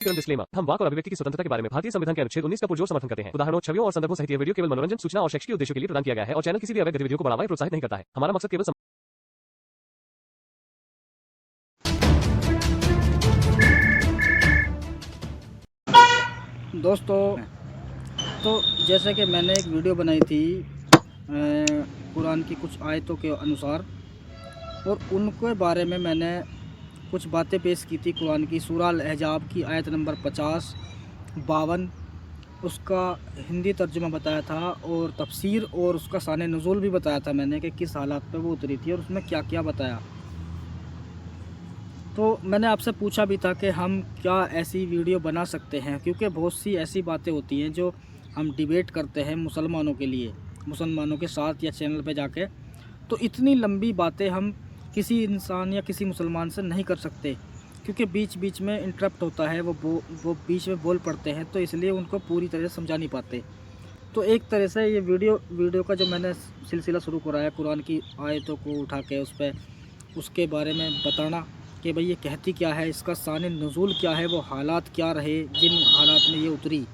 Disclaimer. हम वाक और अभिव्यक्ति की स्वतंत्रता के बारे में भारतीय संविधान के अनुच्छेद 19 का पुरजोर समर्थन करते हैं। उदाहरणों, छवियों और संदर्भों सहित यह वीडियो केवल मनोरंजन, सूचना और शैक्षिक उद्देश्यों के लिए प्रदान किया गया है और चैनल किसी भी अवैध गतिविधियों को बढ़ावा या प्रोत्साहित नहीं करता है। हमारा मकसद केवल दोस्तों, तो जैसे कि मैंने एक वीडियो बनाई थी कुरान की कुछ आयतों के अनुसार, और उनके बारे में मैंने कुछ बातें पेश की थी। कुरान की सूरह अल-अहज़ाब की आयत नंबर 50, 52 उसका हिंदी तर्जुमा बताया था और तफसीर और उसका शान नुज़ूल भी बताया था मैंने कि किस हालात पे वो उतरी थी और उसमें क्या क्या बताया। तो मैंने आपसे पूछा भी था कि हम क्या ऐसी वीडियो बना सकते हैं, क्योंकि बहुत सी ऐसी बातें होती हैं जो हम डिबेट करते हैं मुसलमानों के लिए, मुसलमानों के साथ या चैनल पे जाके, तो इतनी लंबी बातें हम किसी इंसान या किसी मुसलमान से नहीं कर सकते, क्योंकि बीच बीच में इंटरप्ट होता है, वो बीच में बोल पड़ते हैं, तो इसलिए उनको पूरी तरह से समझा नहीं पाते। तो एक तरह से ये वीडियो का जो मैंने सिलसिला शुरू कराया कुरान की आयतों को उठा के उसके बारे में बताना कि भाई ये कहती क्या है, इसका शान नुज़ूल क्या है, वो हालात क्या रहे जिन हालात में ये उतरी,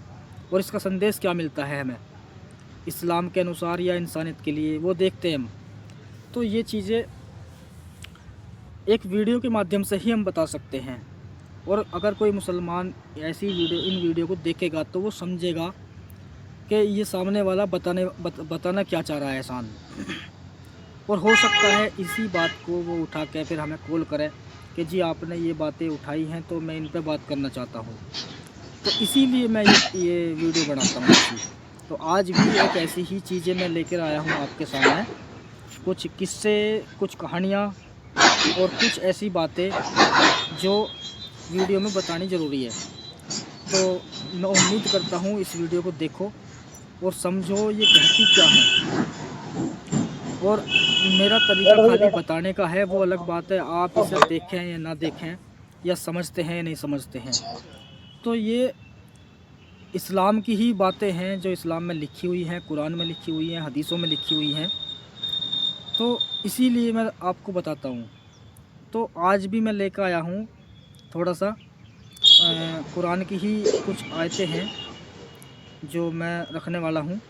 और इसका संदेश क्या मिलता है हमें इस्लाम के अनुसार या इंसानियत के लिए, वो देखते हैं हम। तो ये चीज़ें एक वीडियो के माध्यम से ही हम बता सकते हैं, और अगर कोई मुसलमान ऐसी इन वीडियो को देखेगा तो वो समझेगा कि ये सामने वाला बताना क्या चाह रहा है इंसान। और हो सकता है इसी बात को वो उठा के फिर हमें कॉल करे कि जी आपने ये बातें उठाई हैं तो मैं इन पे बात करना चाहता हूँ, तो इसीलिए मैं ये वीडियो बनाता हूँ ऐसी। तो आज भी एक ऐसी ही चीज़ें मैं लेकर आया हूँ आपके सामने, कुछ किस्से, कुछ कहानियाँ और कुछ ऐसी बातें जो वीडियो में बतानी ज़रूरी है। तो मैं उम्मीद करता हूँ इस वीडियो को देखो और समझो ये कहती क्या है। और मेरा तरीका खाली बताने का है, वो अलग बात है, आप इसे देखें या ना देखें, या समझते हैं या नहीं समझते हैं। तो ये इस्लाम की ही बातें हैं जो इस्लाम में लिखी हुई हैं, कुरान में लिखी हुई हैं, हदीसों में लिखी हुई हैं, तो इसीलिए मैं आपको बताता हूँ। तो आज भी मैं लेकर आया हूँ थोड़ा सा कुरान की ही कुछ आयतें हैं जो मैं रखने वाला हूँ।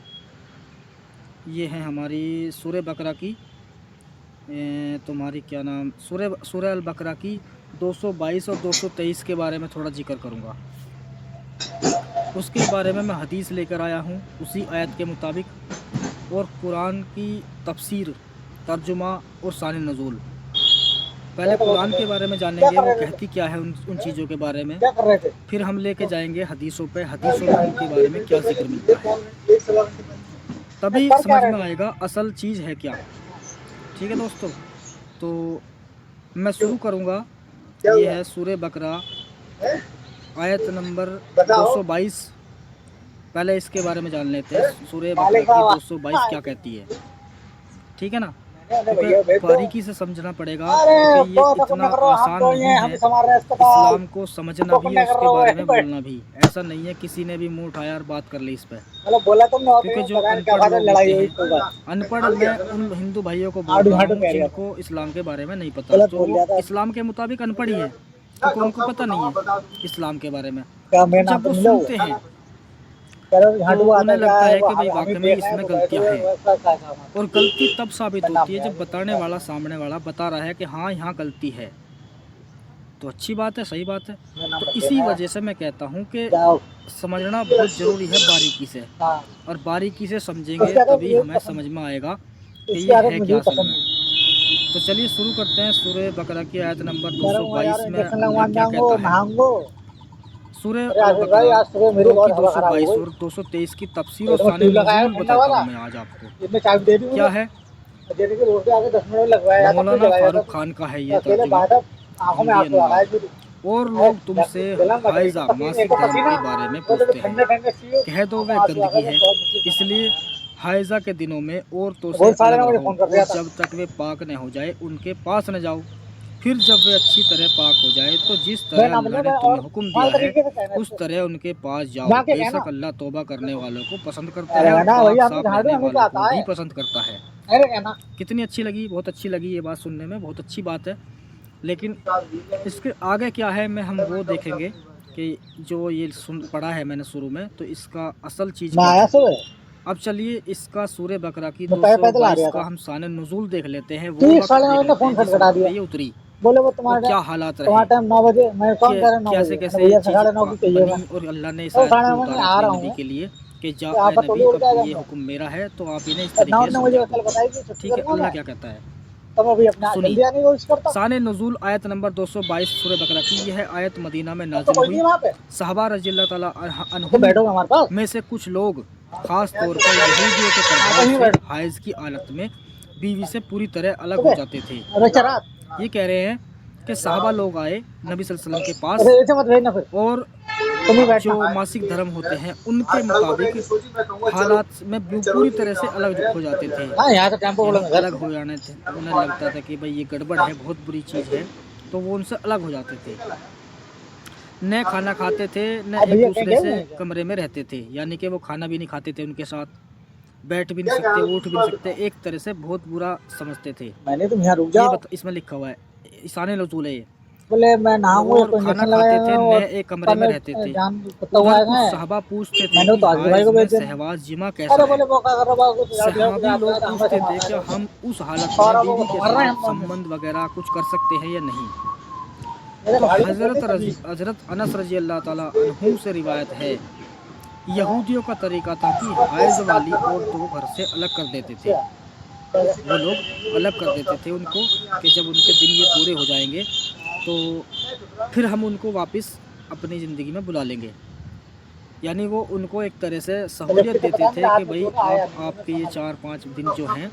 ये हैं हमारी सूरह बकरा की, तुम्हारी क्या नाम, सूरह अल बकरा की 222 और 223 के बारे में थोड़ा जिक्र करूँगा। उसके बारे में मैं हदीस लेकर आया हूँ उसी आयत के मुताबिक, और कुरान की तफसीर, तर्जुमा और शान नुज़ूल। पहले कुरान के बारे में जानेंगे वो कहती क्या है उन चीज़ों के बारे में, फिर हम लेके जाएंगे हदीसों पे, हदीसों में उनके बारे में क्या जिक्र मिलता है, तभी समझ में आएगा असल चीज़ है क्या। ठीक है दोस्तों, तो मैं शुरू करूँगा। ये है सूरह बकरा आयत नंबर 222। पहले इसके बारे में जान लेते हैं, सूरह बकरा की 222 क्या कहती है। ठीक है ना, क्योंकि बारीकी से समझना पड़ेगा, क्योंकि ये इतना आसान नहीं है इस्लाम को समझना भी और उसके बारे में बोलना भी। ऐसा नहीं है किसी ने भी मुंह उठाया और बात कर ली इस पर, क्योंकि जो अनपढ़ लोग होते हैं, अनपढ़ मैं उन हिंदू भाइयों को बोल रहा हूँ जिनको इस्लाम के बारे में नहीं पता, तो वो इस्लाम के मुताबिक अनपढ़ ही है, क्योंकि उनको पता नहीं है इस्लाम के बारे में। जब वो सुनते हैं तो उन्हें लगता है कि भाई वाकई में इसमें गलतियाँ हैं, और गलती तब साबित होती है जब बताने वाला, सामने वाला बता रहा है कि हाँ यहाँ गलती है, तो अच्छी बात है, सही बात है। तो इसी वजह से मैं कहता हूँ कि समझना बहुत ज़रूरी है बारीकी से, और बारीकी से समझेंगे तभी हमें समझ में आएगा कि ये है क्या असल में। तो चलिए शुरू करते हैं सूरह बकरा की आयत नंबर 222 में अल्लाह क्या कहता है। सूरह बकरा की 222 और 223 की तफसीर और शान नुज़ूल बताता हूँ मैं आज आपको। क्या है, मौलाना फारूक खान का है ये तर्जुमा हिंदी अनुवाद। और लोग तुमसे हाइज़ा मासिक धर्म के बारे में पूछते हैं, कह दो वे गंदगी है, इसलिए हाइज़ा के दिनों में औरतों से अलग रहो, और जब तक वे पाक न हो जाए उनके पास न जाओ, फिर जब वे अच्छी तरह पाक हो जाए तो जिस तरह अल्लाह ने तुम्हें हुक्म दिया है उस तरह उनके पास जाओ। बेशक अल्लाह तौबा करने वालों को पसंद करता है और पाक साफ रहने वालों को भी पसंद करता है। कितनी अच्छी लगी, बहुत अच्छी लगी ये बात सुनने में, बहुत अच्छी बात है। लेकिन इसके आगे क्या है हम वो देखेंगे कि जो ये पढ़ा है मैंने शुरू में, तो इसका असल चीज़ मैं क्या आया है। सुबह, अब चलिए इसका सूर्य बकरा की मैं पैदल आ 222 रहा का था, हम शान नुज़ूल देख लेते हैं। वो ठीक वक्त 9:30 देख ने लेते फोन हैं जिस खटखटा वक्त दिया, पे ये उतरी बोले वो और तुम्हारा क्या हालात तुम्हारा रहे, टाइम 9 बजे, मैं कौन कह रहा 9 कैसे बजे, मैंने कैसे भैया चीज़ 9:30 की चाहिए बनी, होगा, और अल्लाह ने इस तो आयत को 9:30 उतारा में आ अपने रहा नबी हूँ, के लिए कि जा तो आप ए बतौली नबी, उड़ अब के आ ये जाऊंगा, हुक्म मेरा है तो आप इन्हें इस तो तरीके से 9 बजे समझा कल दो। बताएगी छुट्टी ठीक है, करूंगा अल्लाह मैं, क्या कहता है, तो मैं अभी अपना सुनिए। जल्दी आने की कोशिश करता हूँ। शान नुज़ूल आयत नंबर 222 सूरह बकरा की। यह आयत मदीना में अब तो नाजिल कोई हुई। नहीं वहाँ पे, सहाबा रज़ी अल्लाह ताला तो अन्हुम बैठोगे हमारे पास, में से कुछ लोग ख़ास तौर पर यहूदियों के हाँ प्रभाव तो यहीं से बैठो, हाइज़ की हालत में बीवी से पूरी तरह अलग हो सुबह जाते थे। अरे चरात, ये कह रहे हैं कि सहाबा लोग आए नबी सल्लल्लाहु अलैहि वसल्लम के पास, अरे ऐसे मत भेजना फिर, और तुम ही जो बैठना, मासिक धर्म होते हैं उनके मुताबिक हालात में पूरी तरह से अलग हो जाते थे। हाँ यहाँ से टेम्पो यानी बोलेंगे घर अलग से, हो जाने थे, उन्हें लगता था कि भाई ये गड़बड़ है, बहुत बुरी चीज़ है, तो वो उनसे अलग हो जाते थे। न खाना खाते थे, न अब एक भैया कहीं दूसरे गए से हुए हैं क्या? कमरे में रहते थे। यानी कि वो खाना भी नहीं खाते थे उनके साथ, बैठ भी नहीं सकते, उठ भी नहीं सकते, एक तरह से बहुत बुरा समझते थे। मैंने तुम यहाँ रुक ये जाओ, इसमें लिखा हुआ है, ईशान रसूल है ये। बोले मैं नहाऊंगा, और कोई खाना इंजेक्शन खाते लगाएगा थे, और न एक कमरे में पहले रहते थे। जान कुत्ता हुआ उधर कुछ है, सहाबा पूछते थे मैंने कि तो आज भाई हाइज को में भेज देना, सहवाज जिमा कैसा अरे है। बोले मौका कर रहा को सहाबी लोग पूछते थे कि हम उस हालत में और अब वो बीवी के मर रहे हैं साथ हम, संबंध वगैरह कुछ कर सकते हैं या नहीं। मेरे तो भाई को कहते तभी, हजरत अनस रजी अल्लाह ताला अन्हु से रिवायत है, यहूदियों का तरीका था कि हाइज वाली औरतों को घर से अलग कर देते थे। वो लोग अलग कर देते थे उनको कि जब उनके दिन ये पूरे हो जाएंगे तो फिर हम उनको वापस अपनी ज़िंदगी में बुला लेंगे। यानी वो उनको एक तरह से सहूलियत देते थे कि भाई आपके ये 4-5 दिन जो हैं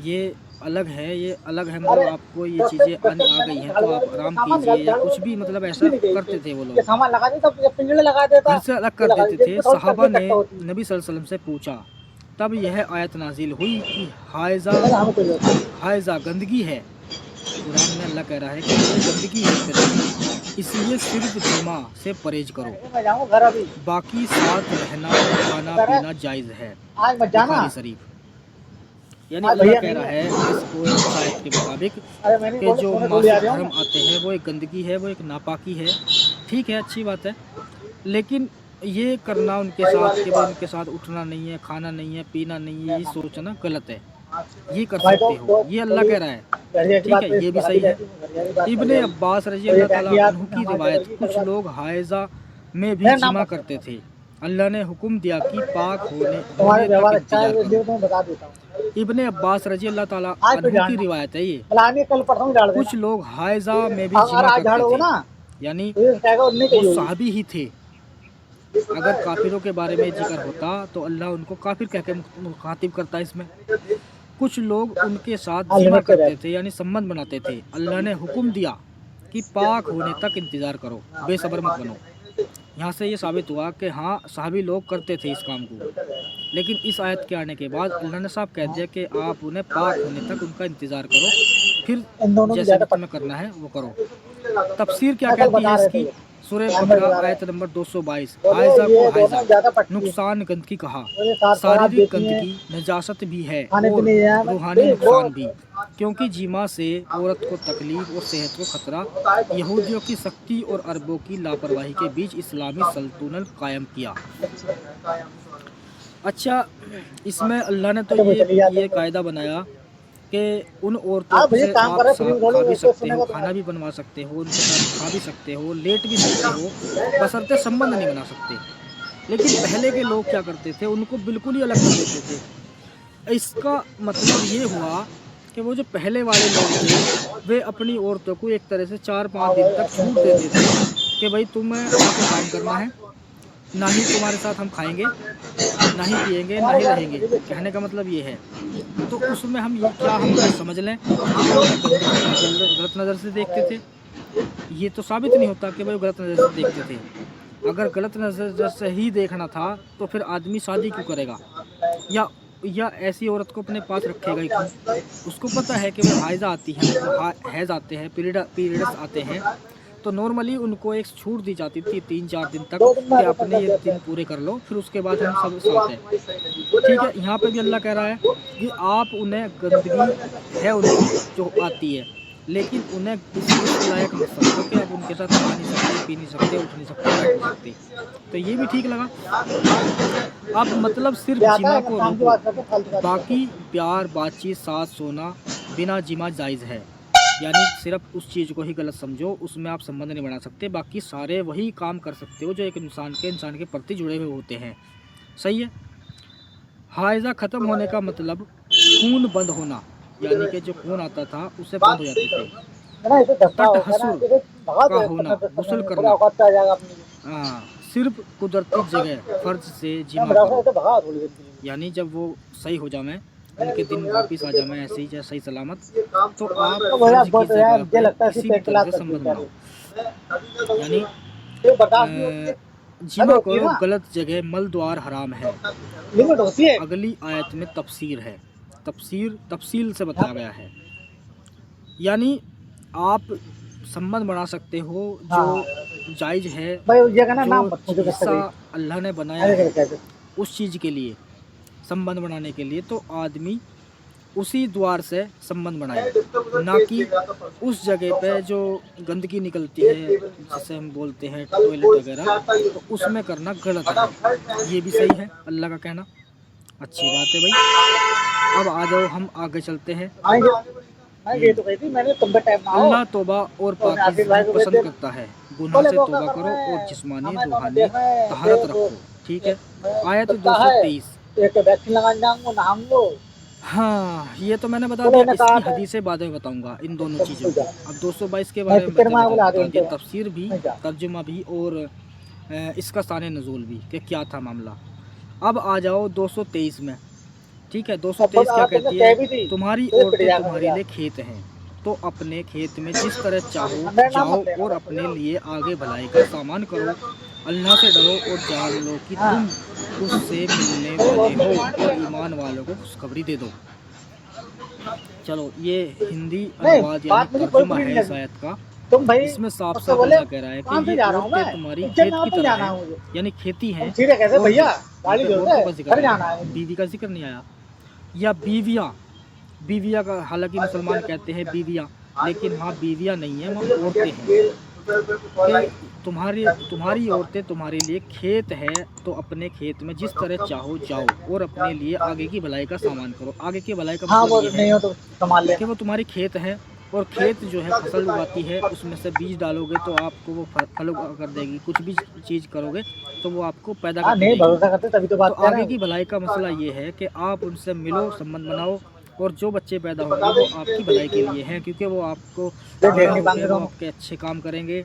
ये अलग है, ये अलग है, मतलब आपको ये चीज़ें आ गई हैं तो आप आराम कीजिए, या कुछ भी मतलब ऐसा करते थे वो लोग, सामान लगा देता, पिंजड़े लगा देता, घर से अलग कर देते थे। सहाबा ने नबी सल्लल्लाहु अलैहि वसल्लम से पूछा, तब यह आयत नाजिल हुई कि हायजा गंदगी है। कुरान में अल्लाह कह रहा है कि ये गंदगी है एक तरह की, इसलिए सिर्फ जुमा से परहेज करो, मैं जाऊंगा घर अभी, बाकी साथ रहना खाना पीना जायज़ है। आज मत जाना, बुखारी शरीफ। यानी अल्लाह कह रहा है इस आयत के मुताबिक अरे मैंने कि जो मासिक धर्म आते हैं वो एक गंदगी है, वो एक नापाकी है। ठीक है, अच्छी बात है, लेकिन ये करना उनके साथ कि भाई उनके साथ उठना नहीं है, खाना नहीं है, पीना नहीं है, ये सोचना गलत है। ये कर सकते हो, ये अल्लाह कह रहा है, ठीक है, ये भी सही है। इब्ने अब्बास रजी अल्लाह ताला अन्हु की रिवायत, कुछ लोग हायजा में भी जिमा करते थे। अल्लाह ने हुक्म दिया कि पाक होने तक इंतजार करो। बता देता हूँ, इब्ने अब्बास रजी अल्लाह ताला आज तो अन्हु की रिवायत है ये, कल परसों झाड़ कुछ लोग हायजा में भी अगर जिमा आज झाड़ोगे करते ना थे। यानी तो ये कहेगा उन्हें वो चाहिए, सहाबी ही थे। अगर काफिरों के बारे में जिक्र होता तो अल्लाह उनको काफिर कह के मुखातिब करता है इसमें। कुछ लोग उनके साथ जिमा करते थे, यानी संबंध बनाते थे। अल्लाह ने हुक्म दिया कि पाक होने तक इंतज़ार करो, बेसब्र मत बनो। यहाँ से ये साबित हुआ कि हाँ, सहाबी लोग करते थे इस काम को, लेकिन इस आयत के आने के बाद अल्लाह ने साफ कह दिया कि आप उन्हें पाक होने तक उनका इंतज़ार करो, फिर जैसे भी तुम्हें करना है वो करो। तफसीर क्या कहती है इसकी? सूरह बकरा आयत नंबर 222, हायजा को हायजा नुकसान गंदगी कहा। शारीरिक गंदगी नजासत भी है और रूहानी नुकसान भी, क्योंकि जिमा से औरत को तकलीफ और सेहत को खतरा। यहूदियों की सख्ती और अरबों की लापरवाही के बीच इस्लामी सल्तनत कायम किया। अच्छा, इसमें अल्लाह ने तो ये कायदा बनाया कि उन औरतों से आप खा भी सकते हो, खाना भी बनवा सकते हो, उनके साथ खा भी सकते हो, लेट भी सकते हो, बशर्ते संबंध नहीं बना सकते। लेकिन पहले के लोग क्या करते थे, उनको बिल्कुल ही अलग कर देते थे। इसका मतलब ये हुआ कि वो जो पहले वाले लोग थे वे अपनी औरतों को एक तरह से 4-5 दिन तक छूट देते थे कि भाई तुम्हें आपको काम करना है, ना ही तुम्हारे साथ हम खाएंगे, ना ही पिएंगे, ना ही रहेंगे। कहने का मतलब ये है। तो उसमें हम ये समझ लें कि वो गलत नज़र से देखते थे? ये तो साबित नहीं होता कि भाई गलत नज़र से देखते थे। अगर गलत नज़र से ही देखना था तो फिर आदमी शादी क्यों करेगा, या ऐसी औरत को अपने पास रखेगा ही क्यों? उसको पता है कि वो हाइज़ा आती हैं, तो हैज़ आते हैं, पीरियड्स आते हैं, तो नॉर्मली उनको एक छूट दी जाती थी 3-4 दिन तक कि अपने ये दिन पूरे कर लो, फिर उसके बाद हम सब साथ हैं। ठीक है, यहाँ पे भी अल्लाह कह रहा है कि आप उन्हें गंदगी है उनकी जो आती है, लेकिन उन्हें इस लायक मत समझो कि अब उनके साथ खा नहीं सकते, पी नहीं सकते, उठ नहीं सकते, बैठ नहीं सकते। तो ये भी ठीक लगा। अब मतलब सिर्फ ये आता जिमा है को काम की रोको, बात करते फालतू बात बाकी प्यार, बातचीत, साथ सोना बिना जिमा जायज़ है। यानी सिर्फ उस चीज़ को ही गलत समझो, उसमें आप संबंध नहीं बना सकते। बाकी सारे वही काम कर सकते हो जो एक इंसान के प्रति जुड़े हुए होते हैं। सही है। हाइज़ा ख़त्म होने का मतलब खून बंद होना, यानी कि जो खून आता था उससे बंद हो जाते थे। है ना, इसे धक्का होगा ना, तटहसुर इसे भगा का दे होना, 15 गुस्ल मिनट, थोड़ा करना, औकात पे आ जाएगा अपनी। सिर्फ कुदरती जगह फ़र्ज से ना जिमा बड़ा सा करो। इसे भगा थोड़ी देर के लिए। यानी जब वो सही हो जाए, उनके दिन वापस आ जाए ऐसे ही या सही सलामत, तो आप तो भैया फ़र्ज की बहुत यार जगह मुझे पे लगता है किसी सिर्फ भी एक तरह क्लास से तक संबंध ठीक बनाओ। है, यानी ये बर्दाश्त नहीं होती है। हद जिमा होती है करो, ना, गलत जगह, मल द्वार हराम है। लिमिट होती है। अगली आयत में तफसीर है, तफसील से बताया गया है। यानी आप संबंध बना सकते हो जो हाँ जायज़ है, भाई उस जगह ना जो नाम मत पूछो किससे हिस्सा भाई, अल्लाह ने बनाया ऐसे है करके ऐसे। उस चीज़ के लिए, संबंध बनाने के लिए, तो आदमी उसी द्वार से संबंध बनाए, ना कि उस जगह पे जो गंदगी निकलती है जिसे हम बोलते हैं टॉयलेट वगैरह, तो उसमें करना गलत है। ये भी सही है अल्लाह का कहना, अच्छी बात है भाई। अब आ जाओ हम आगे चलते हैं। आएंगे मैं ये तो कही थी मैंने, तुम पे टाइम ना हो अल्लाह तौबा और तो मैं आसिफ पाकीज़गी भाई को भेज पसंद देना। करता है। गुनाह बोले से वो क्या तौबा कर करो रहे और हैं, जिस्मानी हमें दोनों रूहानी देख रहे हैं, तहारत एक रखो। ठीक है। आयत कुत्ता है, 223। एक वैक्सीन लगाने जाऊंगा नहाऊंगा। हाँ, ये तो मैंने बता बोले दिया, उन्हें कहा इसकी था हदीसें बाद में बताऊंगा इन दोनों तुम चीज़ों खुल की। जाओ, अब 222 के मैं बारे में पिक्चर में बता बुला बता रही दिया, हूँ तफसीर भी, नहीं जा। तर्जुमा भी, और इसका साने नज़ूल भी कि क्या था मामला। अब आ जाओ 223 में। ठीक है। अब 223 क्या अगर तुमने कहती है? कह भी दी तुम्हारी तो ये पिट औरतें जाएगा तुम्हारे मेरा, लिए खेत हैं, तो अपने खेत में जिस तरह चाहो मेरा नाम जाओ मत लेना और बस। अपने लिए आगे भलाई का सामान करो। अल्लाह से डरो और जान लो कि हाँ तुम उससे मिलने तो वाले बहुत हो, डिमांड और करेगा। ईमान वालों को खुशखबरी दे दो। चलो, ये हिंदी नहीं अनुवाद यानी बात मुझे कोई तर्जुमा बुरी नहीं है इस लगी, आयत का। तुम भाई इसमें साफ उससे साफ बोले अल्लाह कह रहा है कि काम से ये जा रहा हूँ औरतें मैं, तुम्हारी पिक्चर खेत में की तो तरह जाना है, है मुझे। यानी खेती तुम हैं। सीधे कैसे औरतें, भैया यहाँ गाड़ी पे जोड़ते औरतों है, का जिक्र घर आया जाना है, है मुझे। बीवी का जिक्र नहीं आया। या बीवियाँ, बीवियाँ का, हालांकि मुसलमान कहते हैं बीवियाँ, लेकिन वहाँ बीवियाँ नहीं हैं, वहाँ औरतें हैं। कि तुम्हारी औरतें तुम्हारे लिए खेत है, तो अपने खेत में जिस तरह चाहो जाओ और अपने लिए आगे की भलाई का सामान करो। आगे की भलाई का हाँ मतलब वो ये है नहीं हो तो संभाल कि लेना। वो तुम्हारी खेत है, और खेत जो है फसल उगाती है, उसमें से बीज डालोगे तो आपको वो फल उगा कर देगी। कुछ भी चीज़ करोगे तो वो आपको पैदा हाँ करके नहीं देगी। भरोसा करते तभी तो तो बात कर रहे आगे हैं। की भलाई का मसला ये है कि आप उनसे मिलो, संबंध बनाओ, और जो बच्चे पैदा होंगे वो आपकी भलाई के लिए हैं, क्योंकि वो आपको देख बड़ा नहीं पाएंगे होकर वो दोनों। आपके अच्छे काम करेंगे,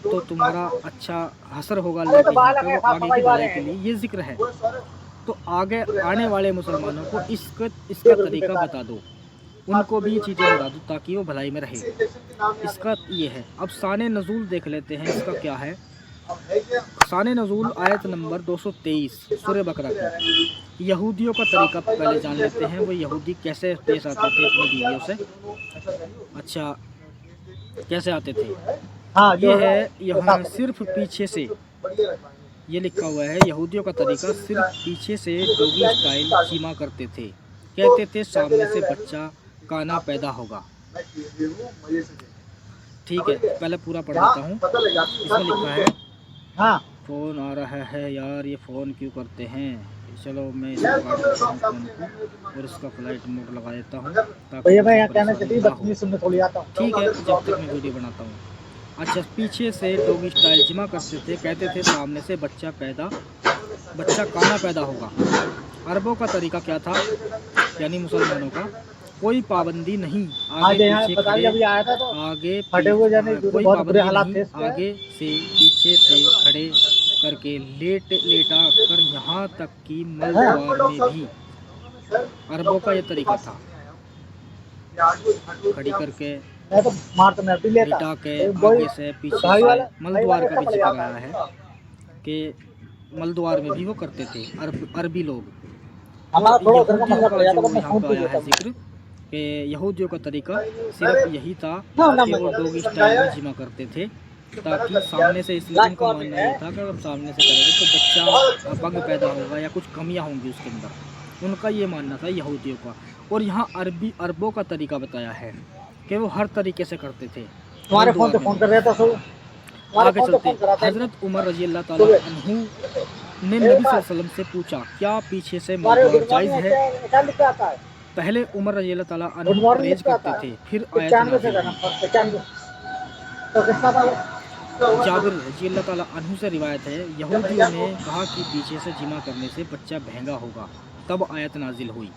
तो तुम्हारा अच्छा हसर होगा अल्लाह अरे तो के यहाँ बाल पे। है वो साफ आगे की सफाई वाले भलाई के हैं लिए ये जिक्र है। तो आगे आने वाले मुसलमानों को ये इसका बिल्कुल तरीका बेकार बता दो, उनको भी ये चीज़ें बता दो ताकि वो भलाई में रहे। है। इसका ये है। अब शान नज़ूल देख लेते हैं, इसका क्या है। शान नज़ूल आयत नंबर 223 सूरह बकरा की। यहूदियों का तरीका पहले जान लेते हैं, वो यहूदी कैसे पेश आते थे अपनी बीवियों से। अच्छा, कैसे आते थे? हाँ ये जो है यहाँ साफ सिर्फ पीछे से, ये लिखा हुआ है, यहूदियों का तरीका सिर्फ पीछे से डोगी स्टाइल चीमा करते थे। कहते थे सामने से बच्चा काना पैदा होगा। ठीक है, पहले पूरा पढ़ देता हूँ। इसमें लिखा है, हाँ फ़ोन आ रहा है यार, ये फ़ोन क्यों करते हैं। चलो मैं इसको काट देता हूँ फ़ोन को, और इसका फ्लाइट मोड लगा देता हूँ ताकि भैया मैं मुझे यहाँ कहना परेशानी चाहती ना हो। बदतमीजी सुनने थोड़ी आता हूँ। ठीक है, जब तक मैं वीडियो बनाता हूँ। अच्छा, पीछे से डोगी स्टाइल जिमा करते थे, कहते थे सामने से बच्चा काना पैदा होगा। अरबों का तरीका क्या था, यानी मुसलमानों का, कोई पाबंदी नहीं, आज आगे यहाँ पीछे पता खड़े, अभी आया था तो आगे फटे हुए जाने कोई बहुत बुरे पाबंदी हालात नहीं, थे इसके। आगे से पीछे से खड़े करके लेटा कर, यहाँ तक कि मल द्वार में भी। अरबों का ये तरीका था, खड़ी करके, मैं तो मार तो मैं भी लेता लिटा के, वही आगे से तो पीछे भाई से। वाला मलद्वार का भी पड़ जिक्र जाता आया है कि मलद्वार में भी वो करते थे अरबी लोग। हमारा और थोड़ा उधर का यहूदियों मसला का पड़ जाता जो तो मैं यहाँ फोन पे पे आया देता है हूँ जिक्र कि यहूदियों का तरीका सिर्फ यही था ना ना कि वो डोगी स्टाइल में जिमा करते थे, ताकि सामने से, इसलिए उनका मानना ये था कि अगर सामने से करेंगे तो बच्चा अपंग पैदा होगा या कुछ कमियां होंगी उसके अंदर। उनका ये मानना था यहूदियों का। और यहाँ अरबों का तरीका बताया है कि वो हर तरीके से करते थे। तुम्हारे फोन मलद्वार पे फोन में कर रहा था सब तुम्हारे आगे फोन पे चलते फोन करा था हजरत उमर रजी अल्लाह ताला अन्हु ने नबी सल्लल्लाहु अलैहि वसल्लम से पूछा क्या पीछे से तुम्हारे मलद्वार गुड जायज़ मॉर्निंग है। क्या लिख के आता है पहले उमर रजी अल्लाह ताला गुड अन्हु मॉर्निंग लिख परहेज के करते आता है थे, फिर आयत 95 से नाजिल का हुई। नंबर 95 तो किसका था वो जाबिर रजी अल्लाह ताला अन्हु से रिवायत है यहूदियों ने कहा कि पीछे से जिमा करने से बच्चा महंगा होगा, तब आयत नाजिल हुई।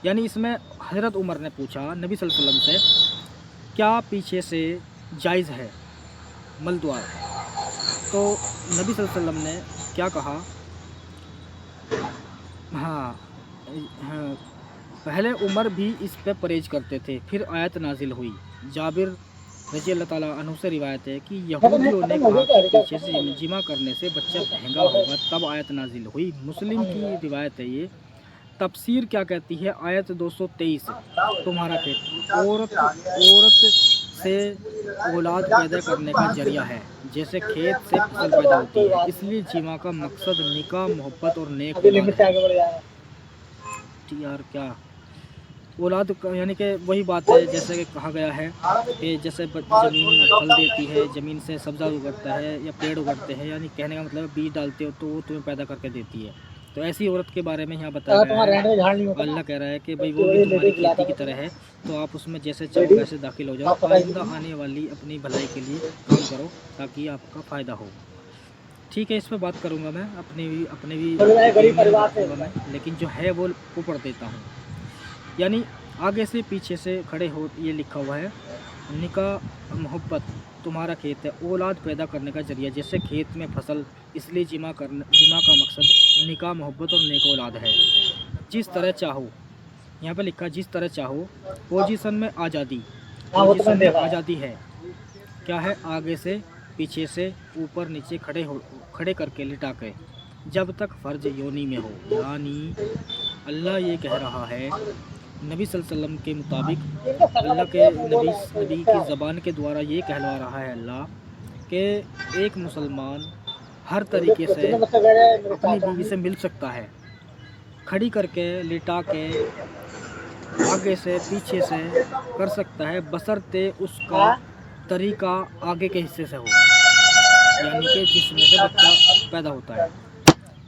यानी इसमें हजरत उमर ने पूछा नबी सल्लल्लाहु अलैहि वसल्लम से क्या पीछे से जायज़ है मलद्वार, तो नबी सल्लल्लाहु अलैहि वसल्लम ने क्या कहा, हाँ हाँ पहले उमर भी इस पे परहेज करते थे, फिर आयत नाजिल हुई। जाबिर रजी अल्लाह ताला अन्हु से रिवायत है कि यहूदियों ने कहा कि पीछे से जिमा करने से बच्चा महंगा होगा, तब आयत नाजिल हुई। मुस्लिम की रिवायत है ये। तफसीर क्या कहती है, आयत 223 तुम्हारा खेत औरत से औलाद पैदा करने का जरिया है, जैसे खेत से फसल पैदा होती है, इसलिए जिमा का मकसद निकाह, मोहब्बत और नेक अभी औलाद लिमिट से है। आगे बढ़ जाएगा यार क्या औलाद यानी कि वही बात है जैसे कि कहा गया है कि जैसे ज़मीन फल देती है, ज़मीन से सब्ज़ा उगता है या पेड़ उगते हैं, यानी कहने का मतलब बीज डालते हो तो वो तुम्हें पैदा करके देती है। तो ऐसी औरत के बारे में यहाँ बताया अगर गया तुम्हारे है। रहने में झाड़ नहीं होता ना अल्लाह कह रहा है कि भाई उसकी वो भी वजह तुम्हारी लेडीज लाता खेती की था तरह है, तो आप उसमें जैसे चाहो लेडीज वैसे दाखिल हो जाओ। आप पता आइंदा आने वाली अपनी भलाई के लिए काम करो ताकि आपका फ़ायदा हो। ठीक है, इस पर बात करूँगा मैं, अपने भी गरीब ओपिनियन परिवार से रखूँगा मैं, लेकिन जो है वो ऊपर देता हूँ। यानी आगे से पीछे से खड़े हो, ये लिखा हुआ है निकाह मोहब्बत तुम्हारा खेत है, औलाद पैदा करने का जरिया, जैसे खेत में फसल, इसलिए जिमा का मकसद निकाह मोहब्बत और नेक औलाद है। जिस तरह चाहो, यहाँ पे लिखा जिस तरह चाहो, पोजीशन में आज़ादी, हाँ वो तो पोजीशन मैंने में देखा है आज़ादी है। क्या है, आगे से पीछे से ऊपर नीचे खड़े करके लिटा के, जब तक फ़र्ज योनी में हो। यानी अल्लाह ये कह रहा है नबी सल्लल्लाहु अलैहि वसल्लम के मुताबिक, अल्लाह के नबी की ज़बान के द्वारा ये कहलवा रहा है अल्लाह कि एक मुसलमान हर तरीके से कितने बच्चे गए हैं मेरे अपनी चाचा बीवी से मिल सकता है, खड़ी करके, लिटा के, आगे से पीछे से कर सकता है, बशर्ते उसका तरीका आगे के हिस्से से हो, यानी कि जिसमें से बच्चा पैदा होता है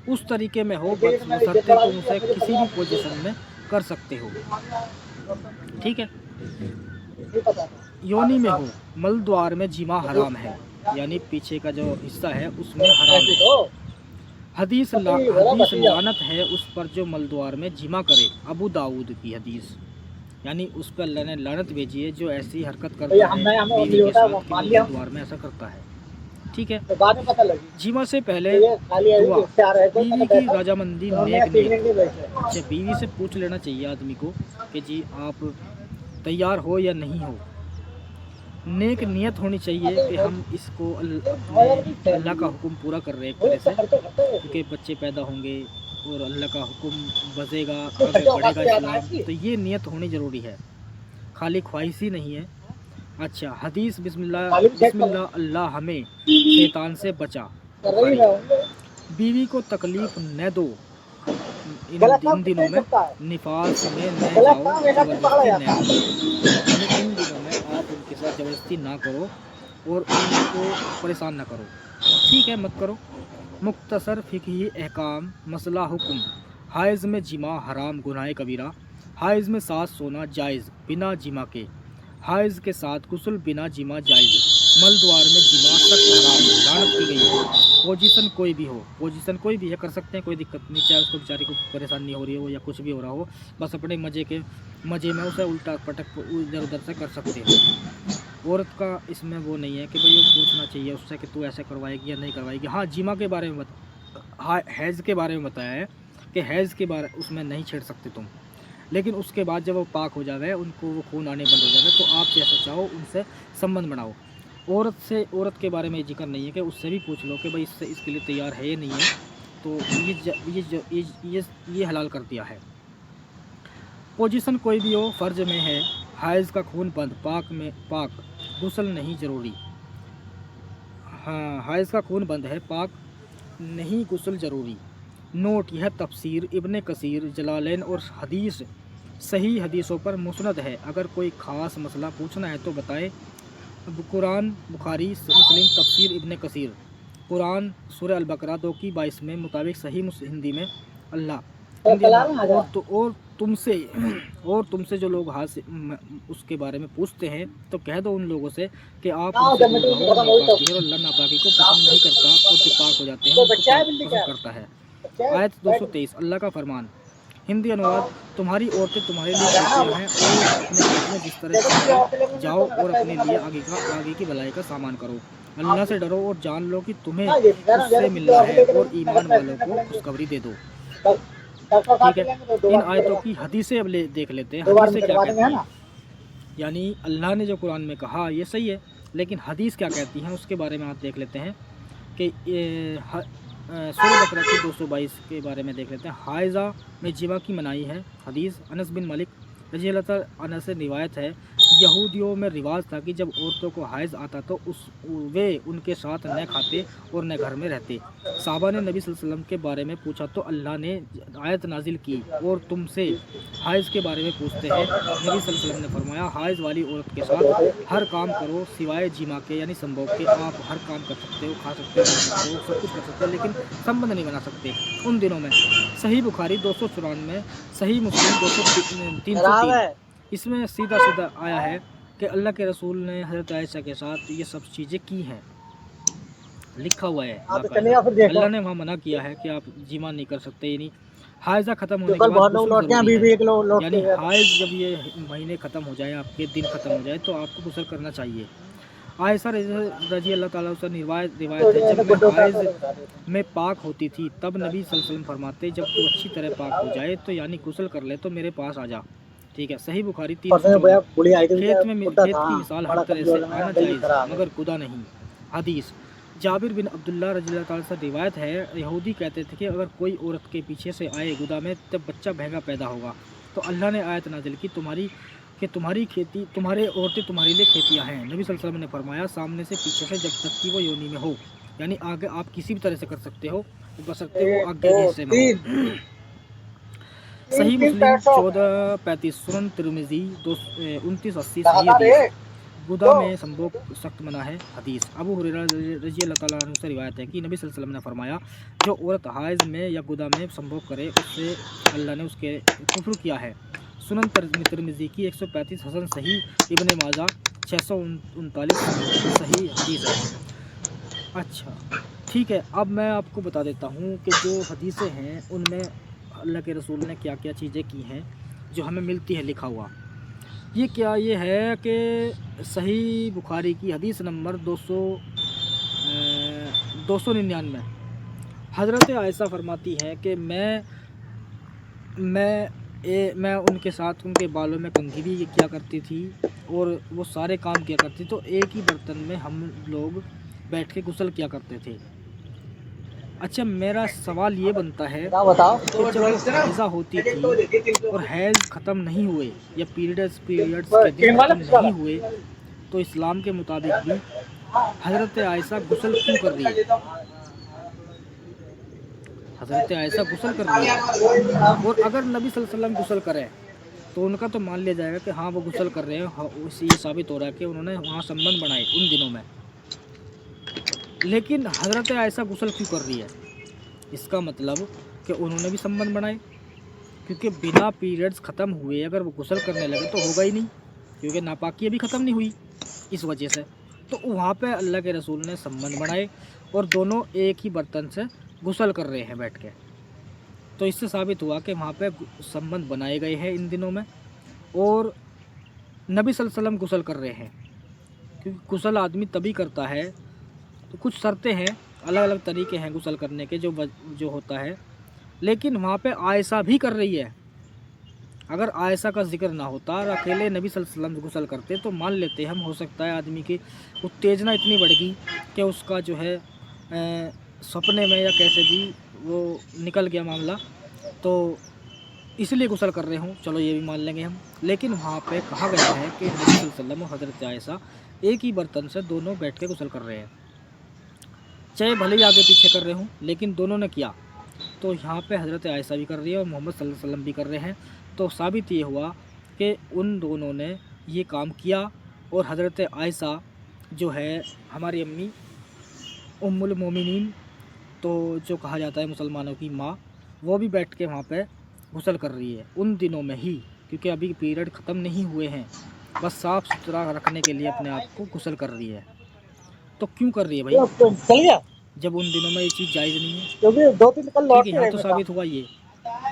उस तरीके में हो, बशर्ते तुम उसे किसी भी पोजीशन में कर सकते हो। ठीक है, नहीं पता था योनी में हो, मल द्वार में जिमा हराम है, यानी पीछे का जो हिस्सा है उसमें हराम है। तो हदीस लानत है उस पर जो मल द्वार में जिमा करे, अबू दाऊद की हदीस। यानी उस पर अल्लाह ने लानत भेजी है जो ऐसी हरकत करता है बीवी के साथ कि वो मल द्वार में ऐसा करता है। ठीक है, तो बाद में पता लगी जिमा से पहले तो ये खाली दुआ, इससे आ रहे थे बीवी की रजामंदी, तो हमने नेक पिकनिक नीयत। नहीं बैठे अच्छा, बीवी से पूछ लेना चाहिए आदमी को कि जी आप तैयार हो या नहीं हो। नेक नियत होनी चाहिए कि हम इसको अपने अल्लाह का हुक्म पूरा कर रहे हैं एक तरह से, क्योंकि बच्चे पैदा होंगे और अल्लाह का हुक्म बजेगा, आगे बढ़ेगा इस्लाम, तो ये नियत होनी ज़रूरी है, खाली ख्वाहिश ही नहीं है। अच्छा, हदीस बिस्मिल्लाह अल्लाह हमें शैतान से बचा। कर रही है बीवी को तकलीफ़ न दो, इन दिनों में निफास में न जाओ, ज़बरदस्ती न करो, यानी इन दिनों में आप उनके साथ ज़बरदस्ती ना करो और उनको परेशान ना करो। ठीक है, मत करो। मुख्तसर फ़िक़ही अहकाम, मसला हुक्म, हाइज़ में जिमा हराम गुनाह कबीरा, हाइज़ में साथ सोना जायज़ बिना जिमा के, हाइज़ के साथ गुस्ल बिना जिमा जायज़, मल द्वार में जिमा सख्त हराम लानत की गई है। पोजीशन कोई भी हो, पोजीशन कोई भी है, कर सकते हैं, कोई दिक्कत नहीं, चाहे उसको बेचारी को परेशानी हो रही हो या कुछ भी हो रहा हो, बस अपने मज़े में उसे उल्टा पटक इधर उधर से कर सकते हो। औरत का इसमें वो नहीं है कि भाई वो पूछना चाहिए उससे कि तू ऐसे करवाएगी या नहीं करवाएगी। हाँ, जिमा के बारे में हैज़ के बारे में बताया है कि हैज़ के बारे उसमें नहीं छेड़ सकते तुम, लेकिन उसके बाद जब वो पाक हो जाए, उनको वो खून आने बंद हो जाए, तो आप जैसा चाहो उनसे संबंध बनाओ। औरत के बारे में जिक्र नहीं है कि उससे भी पूछ लो कि भाई इसके लिए तैयार है या नहीं है, तो ये हलाल कर दिया है। पोजीशन कोई भी हो, फ़र्ज में है, हाइज़ का खून बंद, पाक गुस्ल नहीं ज़रूरी। हाँ, हाइज़ का खून बंद है, पाक नहीं गुस्ल ज़रूरी। नोट, यह तफसीर इब्ने कसीर, जलालैन और हदीस सही हदीसों पर मुस्नद है। अगर कोई ख़ास मसला पूछना है तो बताएं। अब कुरान, बुखारी, मुस्लिम, तफसीर इब्न कसीर। कुरान सूरह अल-बकरा 2 की 22 में मुताबिक सही हिंदी में अल्लाह हिंदी में और तुमसे जो लोग उसके बारे में पूछते हैं तो कह दो उन लोगों से कि आप उनसे दूर रहो। नापाकी है और अल्लाह नापाकी को पसंद नहीं करता और जो पाक हो जाते हैं उनको पसंद करता है। आयत 223 अल्लाह का फरमान। हिंदी अनुवाद। तुम्हारी औरतें तुम्हारे लिए खेतियाँ हैं और अपने खेत में जिस तरह चाहो जाओ और अपने लिए आगे की भलाई का सामान करो। अल्लाह से डरो और जान लो कि तुम्हें उससे मिलना है और ईमान वालों को खुशखबरी दे दो। ठीक है, इन आयतों की हदीसें अब देख लेते हैं। हदीसें क्या कहती हैं? यानी अल्लाह ने जो कुरान में कहा ये सही है, लेकिन हदीस क्या कहती हैं उसके बारे में आप देख लेते हैं कि सूरह बकरा की 222 के बारे में देख लेते हैं। हाइज़ा में जिमा की मनाही है। हदीस अनस बिन मलिक रज़ी अल्लाह तआला अन्हु से रिवायत है, यहूदियों में रिवाज था कि जब औरतों को हाइज़ आता तो वे उनके साथ न खाते और न घर में रहते। साहबा ने नबी सल्लल्लाहु अलैहि वसल्लम के बारे में पूछा तो अल्लाह ने आयत नाजिल की और तुमसे हाइज़ के बारे में पूछते हैं। नबी सल्लल्लाहु अलैहि वसल्लम ने फरमाया, हाइज़ वाली औरत के साथ हर काम करो सिवाय जिमा के यानी संभोग के। आप हर काम कर सकते हो, खा सकते हो, सब कुछ कर सकते हो, लेकिन संबंध नहीं बना सकते उन दिनों में। सही बुखारी 294, सही मुस्लिम 303। इसमें सीधा सीधा आया है कि अल्लाह के रसूल ने हज़रत आयशा के साथ ये सब चीज़ें की हैं, लिखा हुआ है। अल्लाह ने वहाँ मना किया है कि आप जिमा नहीं कर सकते। यानी हाइज़ा ख़त्म होने के बाद गुस्ल ज़रूरी है। यानी हाइज़ जब ये महीने ख़त्म हो जाए, आपके दिन ख़त्म हो जाए तो आपको गुस्ल करना चाहिए। आयशा रज़ी अल्लाह ताला से रिवायत है, जब मैं हाइज़ में पाक होती थी तब नबी सल्लल्लाहु अलैहि वसल्लम फरमाते, जब तू अच्छी तरह पाक हो जाए तो यानी गुस्ल कर ले तो मेरे पास आ जा। ठीक है, सही बुखारी 314। खेत की मिसाल हर तरह से आना जायज़ मगर खुदा नहीं। हदीस जाबिर बिन अब्दुल्लाह रज़ी अल्लाह ताला से रिवायत है, यहूदी कहते थे कि अगर कोई औरत के पीछे से आए गुदा में तब बच्चा महंगा पैदा होगा। तो अल्लाह ने आयत नाजिल की, तुम्हारी खेती, तुम्हारे औरतें तुम्हारे लिए खेतियाँ हैं। नबी सल्लल्लाहु अलैहि वसल्लम ने फरमाया, सामने से पीछे से जब तक कि वो योनि में हो, यानी आगे आप किसी भी तरह से कर सकते हो, बशर्ते वो आगे के हिस्से में हो। सही मुस्लिम 1435, सुनन तिरमिज़ी 2980 सही हदीस। गुदा में संभोग सख्त मना है। हदीस अबू हुरैरा रज़ी अल्लाह ताला अन्हु से रिवायत है कि नबी सल्लल्लाहु अलैहि वसल्लम ने फरमाया, जो औरत हाइज़ में या गुदा में संभोग करे उससे अल्लाह ने उसके कुफ्र किया है। सुनन तिरमिज़ी की 135 हसन सही, इब्न माजा 639 सही हदीस है। अच्छा ठीक है, अब मैं आपको बता देता हूँ कि जो हदीसें हैं उनमें अल्लाह के रसूल ने क्या क्या चीज़ें की हैं जो हमें मिलती है लिखा हुआ। ये क्या ये है कि सही बुखारी की हदीस नंबर 299 हज़रत आयशा फरमाती हैं कि मैं उनके साथ उनके बालों में कंघी भी किया करती थी और वो सारे काम किया करती, तो एक ही बर्तन में हम लोग बैठ के गुस्ल किया करते थे। अच्छा, मेरा सवाल ये बनता है कि जब हैज़ा होती थी और हैज़ ख़त्म नहीं हुए या पीरियड्स के दिन ख़त्म नहीं हुए तो इस्लाम के मुताबिक भी हज़रत आयशा गुस्ल क्यों कर रही है? हज़रत आयशा गुस्ल कर रही है, और अगर नबी सल्लल्लाहु अलैहि वसल्लम गुस्ल करें तो उनका तो मान लिया जाएगा कि हाँ वो गुस्ल कर रहे हैं। उससे ये साबित हो रहा है कि उन्होंने वहाँ संबंध बनाए उन दिनों में। लेकिन हज़रत आयशा गुस्ल क्यों कर रही है? इसका मतलब कि उन्होंने भी संबंध बनाए, क्योंकि बिना पीरियड्स ख़त्म हुए अगर वो गुस्ल करने लगे तो होगा ही नहीं, क्योंकि नापाकी अभी ख़त्म नहीं हुई इस वजह से। तो वहाँ पे अल्लाह के रसूल ने संबंध बनाए और दोनों एक ही बर्तन से गुस्ल कर रहे हैं बैठ के। तो इससे साबित हुआ कि वहाँ पे संबंध बनाए गए हैं इन दिनों में और नबी सल्लल्लाहु अलैहि वसल्लम गुस्ल कर रहे हैं, क्योंकि गुस्ल आदमी तभी करता है। तो कुछ शर्तें हैं, अलग अलग तरीके हैं गुस्ल करने के जो होता है, लेकिन वहाँ पे आयशा भी कर रही है। अगर आयशा का जिक्र ना होता और अकेले नबी सल्लल्लाहु अलैहि वसल्लम गुस्ल करते तो मान लेते हम, हो सकता है आदमी की उत्तेजना इतनी बढ़ गई कि उसका जो है सपने में या कैसे भी वो निकल गया मामला, तो इसलिए गुस्ल कर रहे हूँ, चलो ये भी मान लेंगे हम। लेकिन वहाँ पे कहा गया है कि नबी सल्लल्लाहु अलैहि वसल्लम और हज़रत आयशा एक ही बर्तन से दोनों बैठ के गुस्ल कर रहे हैं, चाहे भले ही आगे पीछे कर रहे हूँ, लेकिन दोनों ने किया। तो यहाँ पे हज़रत आयशा भी कर रही है और मोहम्मद सल्लल्लाहु अलैहि वसल्लम भी कर रहे हैं। तो साबित ये हुआ कि उन दोनों ने ये काम किया और हज़रत आयशा जो है हमारी अम्मी उम्मुल मोमिनीन, तो जो कहा जाता है मुसलमानों की माँ, वो भी बैठ के वहाँ पे गुस्ल कर रही है उन दिनों में ही, क्योंकि अभी पीरियड ख़त्म नहीं हुए हैं, बस साफ़ सुथरा रखने के लिए अपने आप को गुस्ल कर रही है। तो क्यों कर रही है भाई, चल गया जब उन दिनों में ये चीज़ जायज़ नहीं है? क्योंकि 2-3 कल लौट ठीक के है, यहाँ तो गए साबित हुआ ये।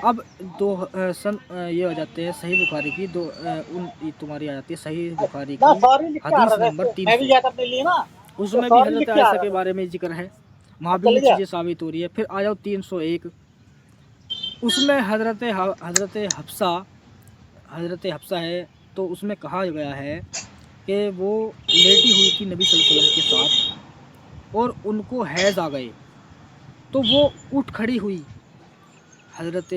अब ये हो जाते हैं सही बुखारी की तुम्हारी आ जाती है सही बुखारी ना की सॉरी लिख के आ हदीस रहा नंबर था, मैं भी 300, गया था अपने लिए ना, उसमें तो भी सॉरी लिख हज़रत के आ आयशा रहा के था। बारे में जिक्र है, वहाँ भी चल ये गया। चीज़ें साबित हो रही है। फिर आ जाओ 301, उसमें हज़रत हफ्सा है, तो उसमें कहा गया है कि वो लेटी हुई थी नबी सल्लल्लाहु अलैहि वसल्लम के साथ और उनको हैज़ आ गए, तो वो उठ खड़ी हुई। हज़रत तो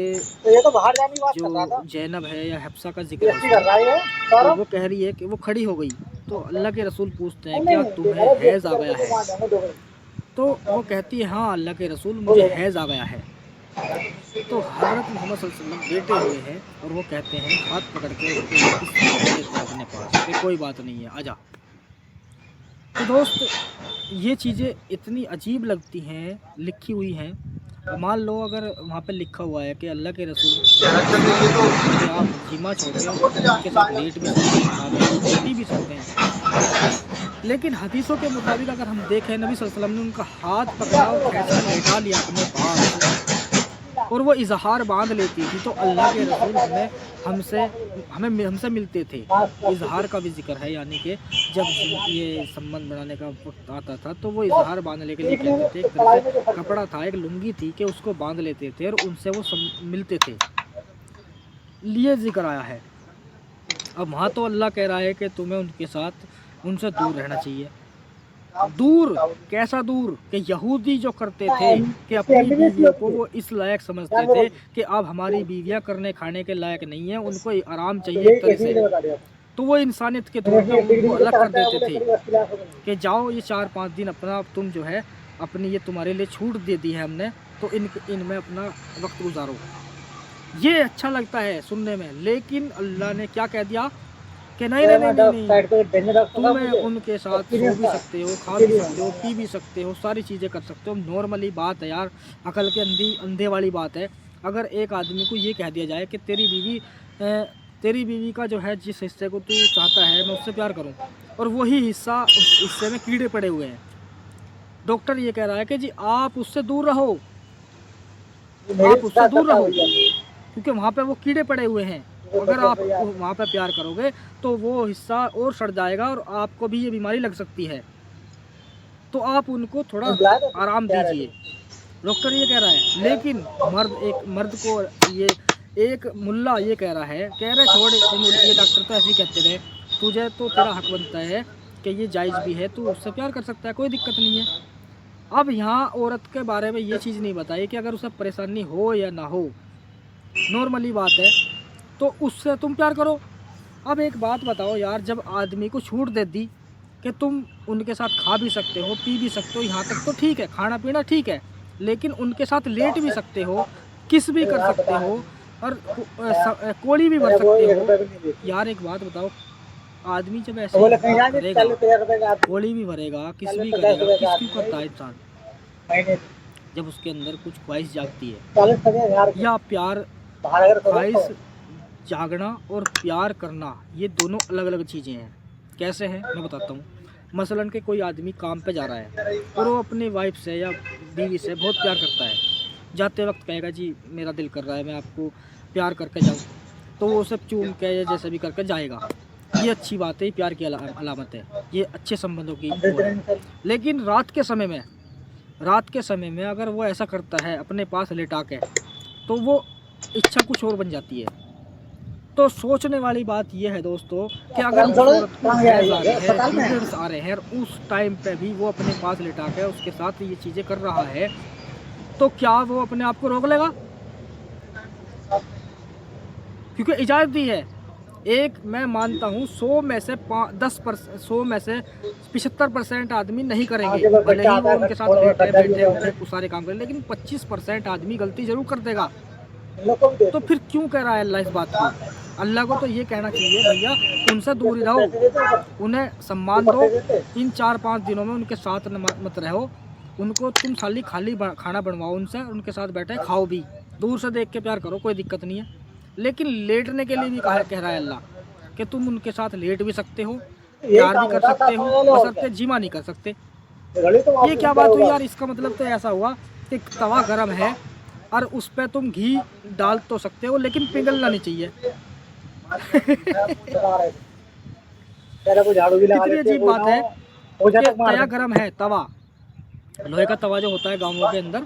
ये तो बाहर जाने की बात कर रहा था, जो जैनब है या हफ्सा का जिक्र है बेइज्जती कर उसमें, रहा है ये तो सौरभ। वो कह रही है कि वो खड़ी हो गई। तो अल्लाह के रसूल पूछते हैं नहीं क्या नहीं, तुम्हें अरे हैज़ बेइज्जती आ करके गया तो है? वहाँ जाने दो भाई। तो वो कहती है हाँ अल्लाह के रसूल मुझे हैज़ आ गया है। तो हज़रत मोहम्मद सल्लल्लाहु अलैहि वसल्लम लेटे हुए हैं और वो कहते हैं हाथ पकड़ के उनको वापस ले लेते हैं अपने पास कि कोई बात नहीं है, आजा। तो दोस्त ये चीज़ें इतनी अजीब लगती हैं लिखी हुई हैं। मान लो अगर वहाँ पे लिखा हुआ है कि अल्लाह के रसूल कि आप जिमा छोड़ के उनके साथ लेट भी सकते हैं, खा भी सकते हैं, पी भी सकते हैं, लेकिन हदीसों के मुताबिक अगर हम देखें नबी सल्लल्लाहु अलैहि वसल्लम ने उनका हाथ पकड़ा और खींच कर लेटा लिया अपने पास और वो इजहार बांध लेती थी, तो अल्लाह के रसूल हमसे मिलते थे। इजहार का भी जिक्र है, यानी कि जब ये संबंध बनाने का वक्त आता था तो वो इजहार बांधने के लिए कहते थे, एक तरह से कपड़ा था, एक लुंगी थी कि उसको बांध लेते थे और उनसे वो मिलते थे, लिए जिक्र आया है। अब वहाँ तो अल्लाह कह रहा है कि तुम्हें उनसे दूर रहना चाहिए। दूर कैसा दूर कि यहूदी जो करते थे कि अपनी बीवियों को वो इस लायक समझते थे कि अब हमारी बीवियां करने खाने के लायक नहीं है, उनको आराम चाहिए एक तरह से, तो वो इंसानियत के तौर पे उनको अलग कर देते थे कि जाओ ये 4-5 दिन अपना तुम जो है अपनी ये तुम्हारे लिए छूट दे दी है हमने, तो इनमें अपना वक्त गुजारो। ये अच्छा लगता है सुनने में, लेकिन अल्लाह ने क्या कह दिया कि नहीं, तुम्हें उनके साथ सो भी सकते हो, खा भी सकते हो, पी भी सकते हो, सारी चीज़ें कर सकते हो। नॉर्मली बात है यार, अकल के अंधे वाली बात है। अगर एक आदमी को ये कह दिया जाए कि तेरी बीवी का जो है जिस हिस्से को तू चाहता है मैं उससे प्यार करूं, और वही हिस्सा उस हिस्से में कीड़े पड़े हुए हैं, डॉक्टर ये कह रहा है कि जी आप उससे दूर रहो, क्योंकि वहाँ पे वो कीड़े पड़े हुए हैं। अगर आप वहाँ पे प्यार करोगे तो वो हिस्सा और सड़ जाएगा और आपको भी ये बीमारी लग सकती है, तो आप उनको थोड़ा आराम दीजिए, डॉक्टर ये कह रहा है। लेकिन मर्द को ये एक मुल्ला ये कह रहा है, छोड़ ये डॉक्टर तो ऐसे ही कहते थे, तुझे तो तेरा हक बनता है कि ये जायज़ भी है, तू उससे प्यार कर सकता है, कोई दिक्कत नहीं है। अब यहाँ औरत के बारे में ये चीज़ नहीं बताई कि अगर उसे परेशानी हो या ना हो, नॉर्मली बात है, तो उससे तुम प्यार करो। अब एक बात बताओ यार, जब आदमी को छूट दे दी कि तुम उनके साथ खा भी सकते हो, पी भी सकते हो, यहाँ तक तो ठीक है, खाना पीना ठीक है, लेकिन उनके साथ लेट भी सकते हो, किस भी कर सकते हो और कोड़ी भी भर सकते हो। यार एक बात बताओ, आदमी जब ऐसे करेगा, कोड़ी भी भरेगा, किस भी करेगा, किस क्यों करता है इंसान? जब उसके अंदर कुछ ख्वाहिश जागती है या प्यार, ख्वाहिश जागना और प्यार करना ये दोनों अलग अलग चीज़ें हैं। कैसे हैं मैं बताता हूँ। मसलन कि कोई आदमी काम पे जा रहा है और वो अपनी वाइफ से या बीवी से बहुत प्यार करता है, जाते वक्त कहेगा जी मेरा दिल कर रहा है मैं आपको प्यार करके जाऊँ, तो वो उसे चूम के या जैसे भी करके जाएगा। ये अच्छी बात है, प्यार की अलामत है, ये अच्छे संबंधों की वो है। लेकिन रात के समय में अगर वो ऐसा करता है अपने पास लेटा के, तो वो इच्छा कुछ और बन जाती है। तो सोचने वाली बात यह है दोस्तों कि अगर उस औरत को पीरियड्स आ रहे हैं और उस टाइम पे भी वो अपने पास लेटा के उसके साथ ये चीज़ें कर रहा है, तो क्या वो अपने आप को रोक लेगा? क्योंकि इजाज़त दी है। एक मैं मानता हूँ 100 में से 75% आदमी नहीं करेंगे, भले ही वो उनके साथ बैठे सारे काम करें, लेकिन 25% आदमी गलती जरूर कर देगा। इन लोग को भी तो फिर क्यों कह रहा है अल्लाह इस बात को? अल्लाह को तो ये कहना चाहिए भैया उनसे दूर ही रहो, उन्हें सम्मान दो, इन 4-5 दिनों में उनके साथ मत रहो, उनको तुम खाली खाना बनवाओ उनसे, उनके साथ बैठे खाओ भी, दूर से देख के प्यार करो, कोई दिक्कत नहीं है। लेकिन लेटने के लिए भी कह रहा है अल्लाह कि तुम उनके साथ लेट भी सकते हो, प्यार भी कर सकते हो, बशर्ते जिमा नहीं कर सकते। ये क्या बात हुई यार? इसका मतलब तो ऐसा हुआ कि तवा गर्म है और उस पर तुम घी डाल तो सकते हो लेकिन पिघलना नहीं चाहिए। कितनी अजीब बात है कि तवा गर्म है, तवा लोहे का तवा जो होता है गांवों के अंदर,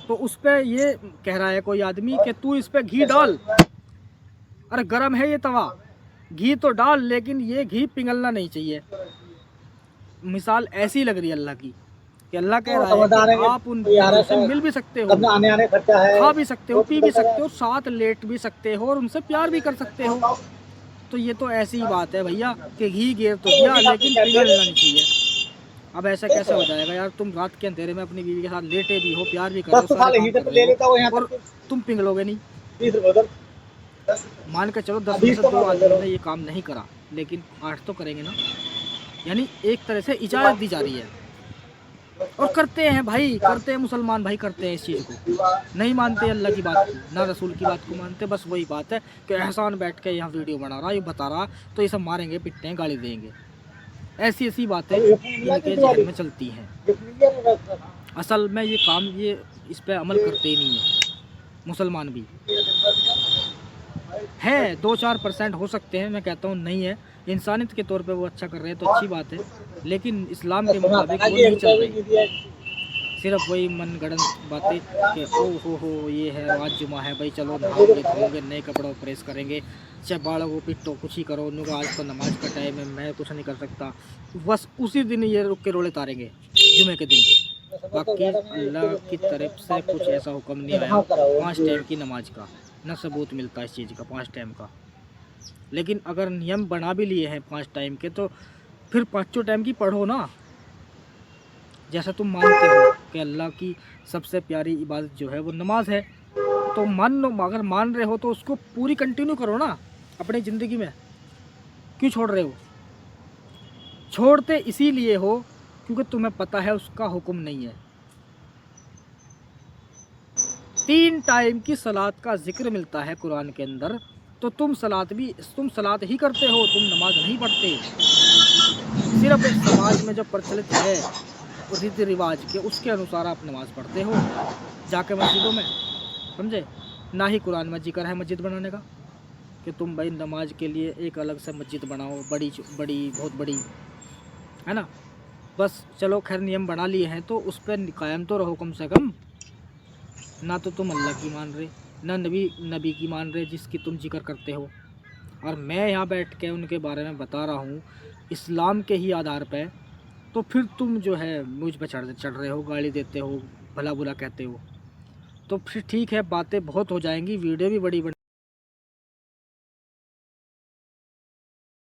तो उस पे ये कह रहा है कोई आदमी कि तू इस पे घी डाल, अरे गर्म है ये तवा, घी तो डाल लेकिन ये घी पिघलना नहीं चाहिए। मिसाल ऐसी लग रही है अल्लाह की कि अल्लाह कह रहा है कि आप उनसे मिल भी सकते हो, आने खर्चा है, खा भी सकते हो, पी भी सकते हो, साथ लेट भी सकते हो और उनसे प्यार भी कर सकते हो। तो ये तो ऐसी ही बात है भैया कि घी गेर तो दिया लेकिन पिघलना नहीं चाहिए। अब ऐसा कैसे हो जाएगा यार? तुम रात के अंधेरे में अपनी बीवी के साथ लेटे भी हो, प्यार भी कर रहे हो, सारे काम कर रहे हो और तुम पिघलोगे नहीं? मान के चलो 10 में से 2 आदमियों ने ये काम नहीं करा, लेकिन 8 तो करेंगे ना। यानी एक तरह से इजाज़त दी जा रही है और करते हैं भाई, करते हैं मुसलमान भाई, करते हैं इस चीज़ को, नहीं मानते अल्लाह की बात को, ना रसूल की बात को मानते। बस वही बात है कि एहसान बैठ के यहाँ वीडियो बना रहा, ये बता रहा, तो ये सब मारेंगे, पिटते हैं, गाली देंगे, ऐसी ऐसी बातें इनके जहन में चलती हैं। असल में ये काम ये इस पर अमल करते ही नहीं है मुसलमान भी। है 2-4% हो सकते हैं, मैं कहता हूँ नहीं है, इंसानियत के तौर पे वो अच्छा कर रहे हैं तो अच्छी बात है, लेकिन इस्लाम के मुताबिक वो नहीं चल रही। सिर्फ वही मनगढ़ंत बातें कि ओ हो ये है, आज जुमा है भाई, चलो नहाओगे धोओगे, नए कपड़ों प्रेस करेंगे, चाहे बालों को पिटो, कुछ ही करो, उनको आज तो नमाज का टाइम है, मैं कुछ नहीं कर सकता, बस उसी दिन ये रुक के रोले तारेंगे जुमे के दिन। बाकी अल्लाह की तरफ से कुछ ऐसा हुक्म नहीं आया 5 टाइम की नमाज का, न सबूत मिलता इस चीज़ का 5 टाइम का। लेकिन अगर नियम बना भी लिए हैं 5 टाइम के, तो फिर 5 टाइम की पढ़ो ना, जैसा तुम मानते हो कि अल्लाह की सबसे प्यारी इबादत जो है वो नमाज है, तो मान लो, अगर मान रहे हो तो उसको पूरी कंटिन्यू करो ना अपनी ज़िंदगी में। क्यों छोड़ रहे हो? छोड़ते इसीलिए हो क्योंकि तुम्हें पता है उसका हुक्म नहीं है। 3 टाइम की सलात का जिक्र मिलता है कुरान के अंदर, तो तुम सलात ही करते हो, तुम नमाज नहीं पढ़ते। सिर्फ एक समाज में जो प्रचलित है रीति रिवाज के, उसके अनुसार आप नमाज पढ़ते हो जाके मस्जिदों में, समझे? ना ही कुरान में जिक्र है मस्जिद बनाने का कि तुम भाई नमाज के लिए एक अलग से मस्जिद बनाओ, बड़ी बहुत बड़ी, है ना? बस चलो खैर नियम बना लिए हैं तो उस पर कायम तो रहो कम से कम। ना तो तुम अल्लाह की मान रहे, ना नबी की मान रहे जिसकी तुम जिक्र करते हो, और मैं यहाँ बैठ के उनके बारे में बता रहा हूँ इस्लाम के ही आधार पे, तो फिर तुम जो है मुझ पे चढ़ रहे हो, गाली देते हो, भला बुरा कहते हो। तो फिर ठीक है, बातें बहुत हो जाएंगी, वीडियो भी बड़ी